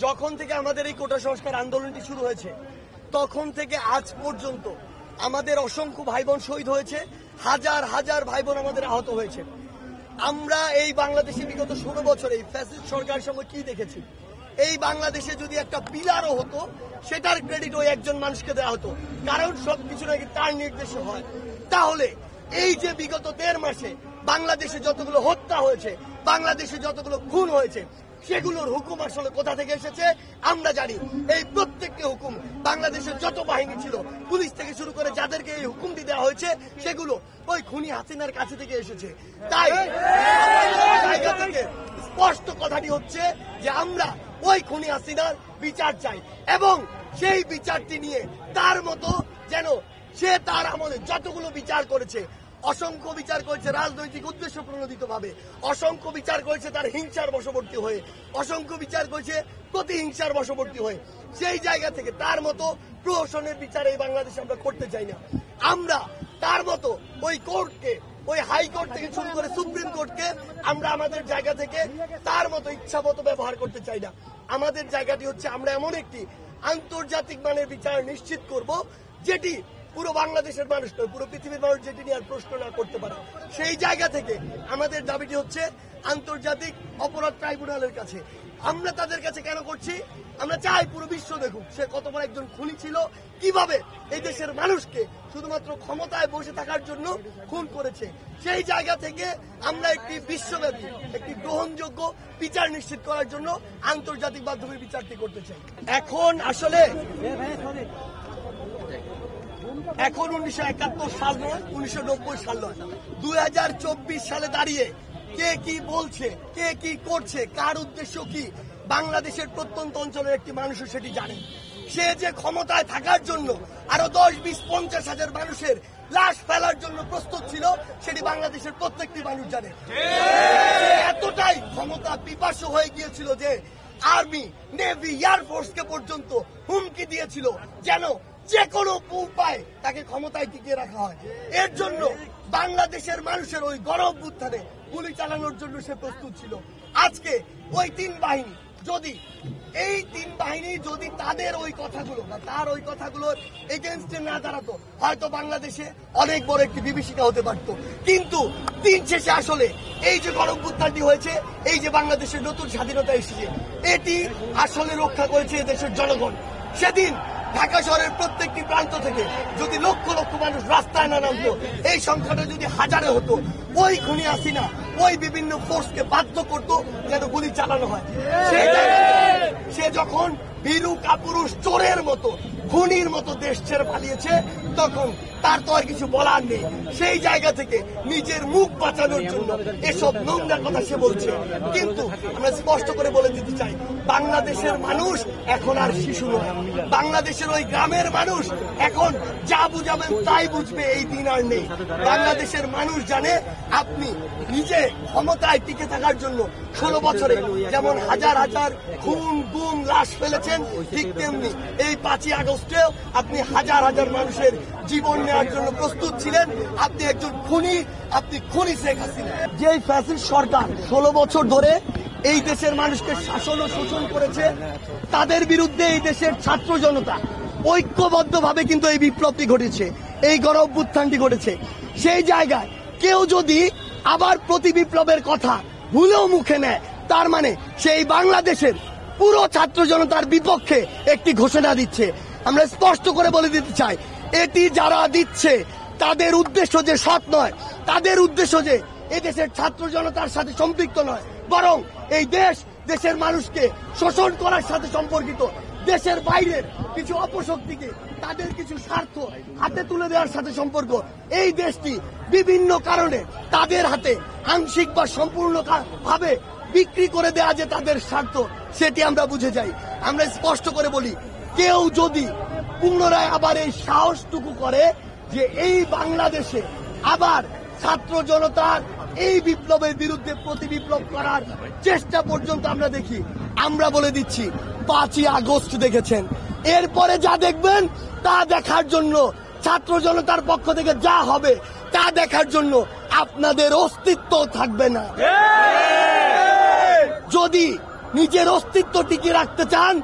যখন থেকে আমাদের এই কোটা সংস্কার আন্দোলনটি শুরু হয়েছে তখন থেকে আজ পর্যন্ত আমাদের অসংখ্য ভাই বোন শহীদ হয়েছে, হাজার হাজার ভাই বোন আমাদের আহত হয়েছে। আমরা এই বাংলাদেশে বিগত 16 বছর এই ফ্যাসিস্ট সরকারের সঙ্গে কি দেখেছি? এই বাংলাদেশে যদি একটা পিলারও হতো সেটার ক্রেডিট ওই একজন মানুষকে দেওয়া হতো, কারণ সবকিছু নাকি তার নির্দেশে হয়। তাহলে এই যে বিগত 1.5 মাসে বাংলাদেশে যতগুলো হত্যা হয়েছে, বাংলাদেশে যতগুলো খুন হয়েছে, সেগুলোর হুকুম আসলে কোথা থেকে এসেছে আমরা জানি। এই প্রত্যেকটি হুকুম বাংলাদেশের যত বাহিনী ছিল, পুলিশ থেকে শুরু করে যাদেরকে এই হুকুমটি দেওয়া হয়েছে, সেগুলো ওই খুনি হাসিনার কাছে থেকে এসেছে। তাই জায়গা থেকে স্পষ্ট কথাটি হচ্ছে যে আমরা ওই খুনি হাসিনার বিচার চাই, এবং সেই বিচারটি নিয়ে তার মতো যেন সে তার আমলে যতগুলো বিচার করেছে, অসংখ্য বিচার করেছে রাজনৈতিক উদ্দেশ্য প্রণোদিত ভাবে, অসংখ্য বিচার করেছে তার হিংসার বশবর্তী হয়ে, অসংখ্য বিচার করেছে প্রতিহিংসার বশবর্তী হয়ে, সেই জায়গা থেকে তার মতো প্রহসনের বিচার এই বাংলাদেশে আমরা করতে চাই না। আমরা তার মতো ওই কোর্টকে, ওই হাইকোর্ট থেকে শুরু করে সুপ্রিম কোর্টকে আমরা আমাদের জায়গা থেকে তার মতো ইচ্ছা মতো ব্যবহার করতে চাই না। আমাদের জায়গাটি হচ্ছে আমরা এমন একটি আন্তর্জাতিক মানের বিচার নিশ্চিত করব যেটি পুরো বাংলাদেশের মানুষ নয়, পুরো পৃথিবীর মানুষ যেটি নিয়ে আর প্রশ্ন না করতে পারে। সেই জায়গা থেকে আমাদের দাবিটি হচ্ছে আন্তর্জাতিক অপরাধ ট্রাইব্যুনালের কাছে। আমরা তাদের কাছে কেন করছি? আমরা চাই পুরো বিশ্ব দেখুক সে কত বড় একজন খুনি ছিল, কিভাবে এই দেশের মানুষকে শুধুমাত্র ক্ষমতায় বসে থাকার জন্য খুন করেছে। সেই জায়গা থেকে আমরা একটি বিশ্বব্যাপী একটি গ্রহণযোগ্য বিচার নিশ্চিত করার জন্য আন্তর্জাতিক মাধ্যমে বিচারটি করতে চাই। এখন আসলে 1971 সাল নয়, 1990 সাল নয়, 2024 সালে দাঁড়িয়ে কে কি বলছে, কে কি করছে, কার উদ্দেশ্য কি, বাংলাদেশের প্রত্যন্ত অঞ্চলের একটি মানুষও সেটি জানে। সে যে ক্ষমতায় থাকার জন্য আরো 10, 20, 50 হাজার মানুষের লাশ ফেলার জন্য প্রস্তুত ছিল, সেটি বাংলাদেশের প্রত্যেকটি মানুষ জানে। এতটাই ক্ষমতা পিপাসু হয়ে গিয়েছিল যে আর্মি, নেভি, এয়ারফোর্সকে পর্যন্ত হুমকি দিয়েছিল যেন যে কোনো উপায় তাকে ক্ষমতায় টিকিয়ে রাখা হয়। এর জন্য বাংলাদেশের মানুষের ওই গণ-অভ্যুত্থানে গুলি চালানোর জন্য সে প্রস্তুত ছিল। আজকে ওই 3 বাহিনী যদি তাদের ওই কথাগুলো বা তার ওই কথাগুলোর এগেনস্টে না দাঁড়াতো, হয়তো বাংলাদেশে অনেক বড় একটি বিভীষিকা হতে পারত। কিন্তু দিন শেষে আসলে এই যে গণ-অভ্যুত্থানটি হয়েছে, এই যে বাংলাদেশের নতুন স্বাধীনতা এসেছে, এটি আসলে রক্ষা করেছে দেশের জনগণ। সেদিন ঢাকা শহরের প্রত্যেকটি প্রান্ত থেকে যদি লক্ষ লক্ষ মানুষ রাস্তায় না নামতো, এই সংখ্যাটা যদি হাজারে হতো, ওই খুনি হাসিনা ওই বিভিন্ন ফোর্সকে বাধ্য করতো যেন গুলি চালানো হয়। সে যখন বীরু কাপুরুষ চোরের মতো, খুনির মতো দেশ ছেড়ে পালিয়েছে, তখন তার তো আর কিছু বলার নেই। সেই জায়গা থেকে নিজের মুখ বাঁচানোর জন্য এসব নোংরা কথা সে বলছে। কিন্তু আমরা স্পষ্ট করে বলে দিতে চাই, বাংলাদেশের মানুষ এখন আর শিশু নয়। বাংলাদেশের ওই গ্রামের মানুষ এখন যা বুঝাবেন তাই বুঝবে, এই দিন আর নেই। বাংলাদেশের মানুষ জানে আপনি নিজে ক্ষমতায় টিকে থাকার জন্য 16 বছরে যেমন হাজার হাজার খুন, গুম, লাশ ফেলেছেন, ঠিক তেমনি এই 5ই আগস্টেও আপনি হাজার হাজার মানুষের জীবন নেওয়ার জন্য প্রস্তুত ছিলেন। আপনি একজন খুনি, আপনি খুনি শেখ হাসিনা। যে ফ্যাসিস্ট সরকার 16 বছর ধরে এই দেশের মানুষকে শাসন ও শোষণ করেছে, তাদের বিরুদ্ধে এই দেশের ছাত্র জনতা ঐক্যবদ্ধভাবে কিন্তু এই বিপ্লবটি ঘটেছে, এই গণ-অভ্যুত্থানটি ঘটেছে। সেই জায়গায় কেউ যদি আবার প্রতি বিপ্লবের কথা ভুলেও মুখে নেয়, তার মানে সেই বাংলাদেশের পুরো ছাত্র জনতার বিপক্ষে একটি ঘোষণা দিচ্ছে। আমরা স্পষ্ট করে বলে দিতে চাই, এটি যারা দিচ্ছে তাদের উদ্দেশ্য যে সৎ নয়, তাদের উদ্দেশ্য যে এই দেশের ছাত্র জনতার সাথে সম্পৃক্ত নয়, বরং এই দেশের মানুষকে শোষণ করার সাথে সম্পর্কিত, দেশের বাইরের কিছু অপশক্তিকে তাদের কিছু স্বার্থ হাতে তুলে দেওয়ার সাথে সম্পর্ক। এই দেশটি বিভিন্ন কারণে তাদের হাতে আংশিক বা সম্পূর্ণ ভাবে বিক্রি করে দেওয়া যে তাদের স্বার্থ, সেটি আমরা বুঝে যাই। আমরা স্পষ্ট করে বলি, কেউ যদি পুনরায় আবার এই সাহসটুকু করে যে এই বাংলাদেশে আবার ছাত্র জনতার এই বিপ্লবের বিরুদ্ধে প্রতি বিপ্লব করার চেষ্টা পর্যন্ত আমরা দেখি, আমরা বলে দিচ্ছি 5ই আগস্ট দেখেছেন, এরপরে যা দেখবেন তা দেখার জন্য ছাত্র জনতার পক্ষ থেকে যা হবে তা দেখার জন্য আপনাদের অস্তিত্ব থাকবে না। যদি নিজের অস্তিত্ব টিকিয়ে রাখতে চান